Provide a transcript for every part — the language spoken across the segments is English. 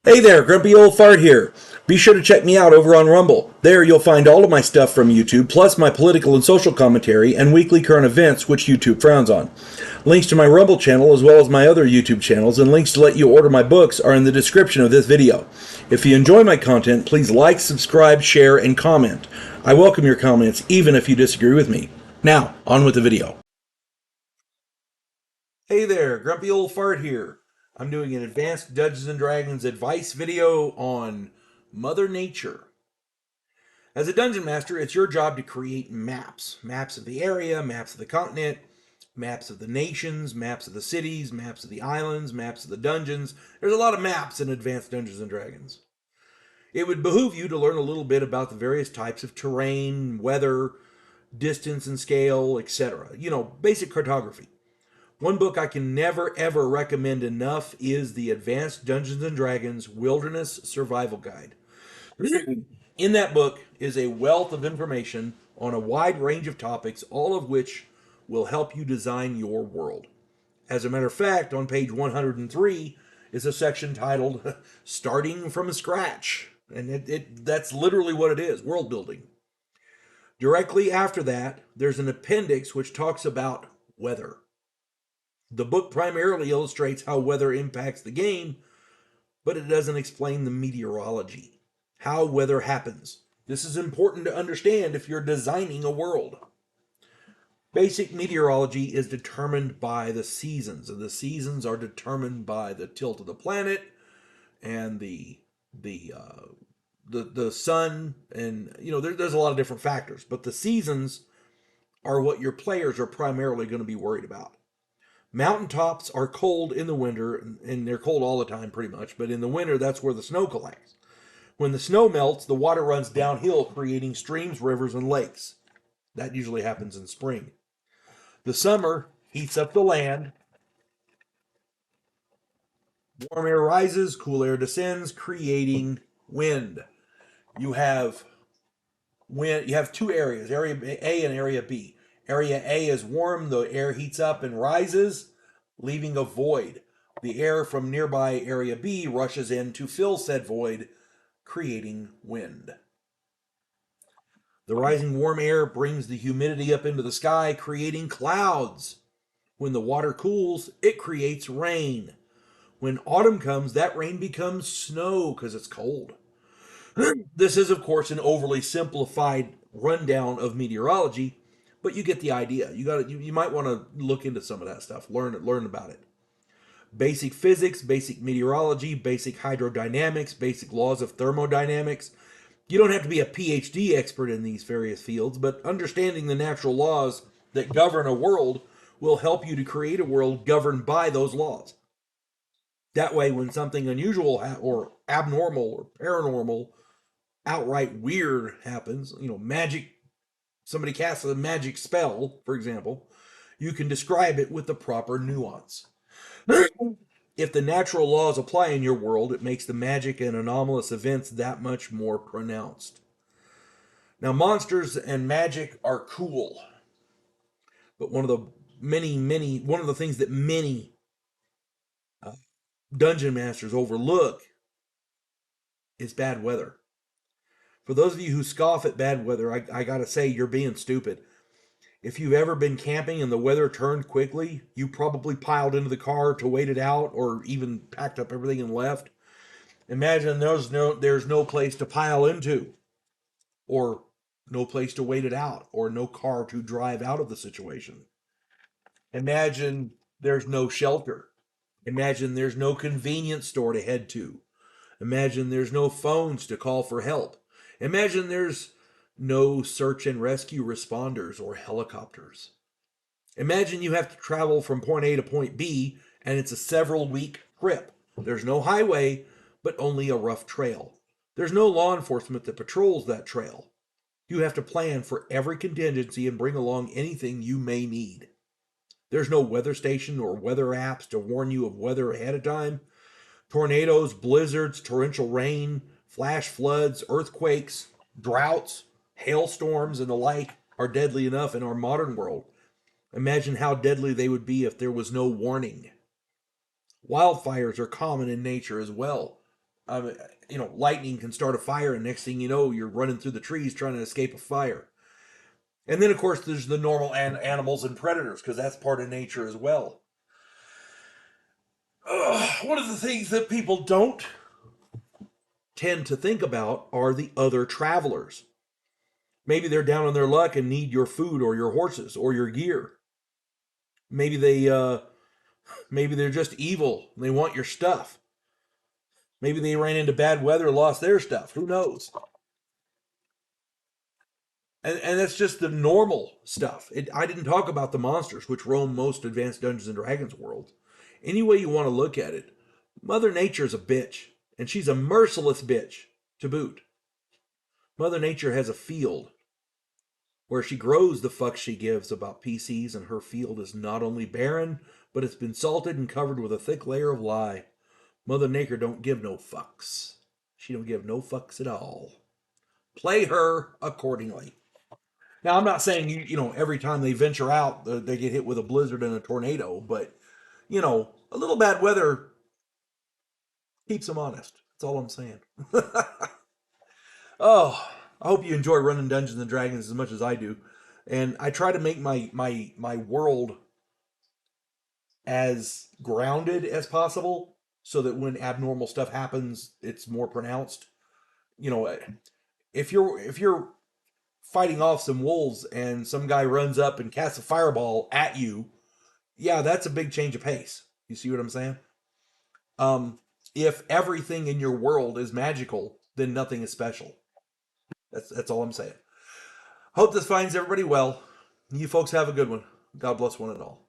Hey there, Grumpy Old Fart here. Be sure to check me out over on Rumble. There you'll find all of my stuff from YouTube, plus my political and social commentary and weekly current events, which YouTube frowns on. Links to my Rumble channel, as well as my other YouTube channels, and links to let you order my books are in the description of this video. If you enjoy my content, please like, subscribe, share, and comment. I welcome your comments, even if you disagree with me. Now, on with the video. Hey there, Grumpy Old Fart here. I'm doing an advanced Dungeons & Dragons advice video on Mother Nature. As a dungeon master, it's your job to create maps. Maps of the area, maps of the continent, maps of the nations, maps of the cities, maps of the islands, maps of the dungeons. There's a lot of maps in advanced Dungeons & Dragons. It would behoove you to learn a little bit about the various types of terrain, weather, distance and scale, etc. Basic cartography. One book I can never ever recommend enough is the Advanced Dungeons & Dragons Wilderness Survival Guide. In that book is a wealth of information on a wide range of topics, all of which will help you design your world. As a matter of fact, on page 103 is a section titled Starting from Scratch. And that's literally what it is, world building. Directly after that, there's an appendix which talks about weather. The book primarily illustrates how weather impacts the game, but it doesn't explain the meteorology, how weather happens. This is important to understand if you're designing a world. Basic meteorology is determined by the seasons, and the seasons are determined by the tilt of the planet and the sun, and there's a lot of different factors, but the seasons are what your players are primarily going to be worried about. Mountaintops are cold in the winter, and they're cold all the time pretty much, but in the winter, that's where the snow collects. When the snow melts, the water runs downhill, creating streams, rivers, and lakes. That usually happens in spring. The summer heats up the land. Warm air rises, cool air descends, creating wind. You have wind. You have two areas, Area A and Area B. Area A is warm, the air heats up and rises, leaving a void. The air from nearby Area B rushes in to fill said void, creating wind. The rising warm air brings the humidity up into the sky, creating clouds. When the water cools, it creates rain. When autumn comes, that rain becomes snow because it's cold. This is, of course, an overly simplified rundown of meteorology, but you get the idea. You might want to look into some of that stuff, learn about it. Basic physics, basic meteorology, basic hydrodynamics, basic laws of thermodynamics. You don't have to be a PhD expert in these various fields, but understanding the natural laws that govern a world will help you to create a world governed by those laws. That way, when something unusual or abnormal or paranormal, outright weird happens, magic, somebody casts a magic spell, for example, you can describe it with the proper nuance. If the natural laws apply in your world, it makes the magic and anomalous events that much more pronounced. Now, monsters and magic are cool, but one of the things that many dungeon masters overlook is bad weather. For those of you who scoff at bad weather, I gotta say, you're being stupid. If you've ever been camping and the weather turned quickly, you probably piled into the car to wait it out, or even packed up everything and left. Imagine there's no place to pile into, or no place to wait it out, or no car to drive out of the situation. Imagine there's no shelter. Imagine there's no convenience store to head to. Imagine there's no phones to call for help. Imagine there's no search and rescue responders or helicopters. Imagine you have to travel from point A to point B, and it's a several-week trip. There's no highway, but only a rough trail. There's no law enforcement that patrols that trail. You have to plan for every contingency and bring along anything you may need. There's no weather station or weather apps to warn you of weather ahead of time. Tornadoes, blizzards, torrential rain, flash floods, earthquakes, droughts, hailstorms, and the like are deadly enough in our modern world. Imagine how deadly they would be if there was no warning. Wildfires are common in nature as well. Lightning can start a fire, and next thing you know, you're running through the trees trying to escape a fire. And then, of course, there's the normal animals and predators, because that's part of nature as well. One of the things that people don't tend to think about are the other travelers. Maybe they're down on their luck and need your food or your horses or your gear. Maybe they're just evil and they want your stuff. Maybe they ran into bad weather, lost their stuff. Who knows? And that's just the normal stuff. I didn't talk about the monsters, which roam most advanced Dungeons and Dragons worlds. Any way you want to look at it, Mother Nature's a bitch, and she's a merciless bitch to boot. Mother Nature has a field where she grows the fuck she gives about PCs, and her field is not only barren, but it's been salted and covered with a thick layer of lye. Mother Nature don't give no fucks. She don't give no fucks at all. Play her accordingly. Now, I'm not saying, every time they venture out, they get hit with a blizzard and a tornado, but, a little bad weather keeps them honest. That's all I'm saying. Oh, I hope you enjoy running Dungeons and Dragons as much as I do. And I try to make my world as grounded as possible so that when abnormal stuff happens, it's more pronounced. If you're fighting off some wolves and some guy runs up and casts a fireball at you, yeah, that's a big change of pace. You see what I'm saying? If everything in your world is magical, then nothing is special. That's all I'm saying. Hope this finds everybody well. You folks have a good one. God bless one and all.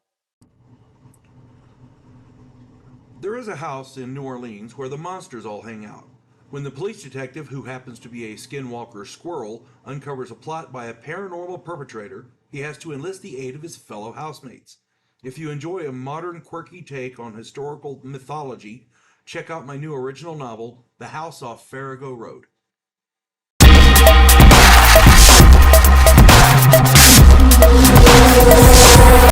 There is a house in New Orleans where the monsters all hang out. When the police detective, who happens to be a skinwalker squirrel, uncovers a plot by a paranormal perpetrator, he has to enlist the aid of his fellow housemates. If you enjoy a modern, quirky take on historical mythology, check out my new original novel, The House Off Farrago Road.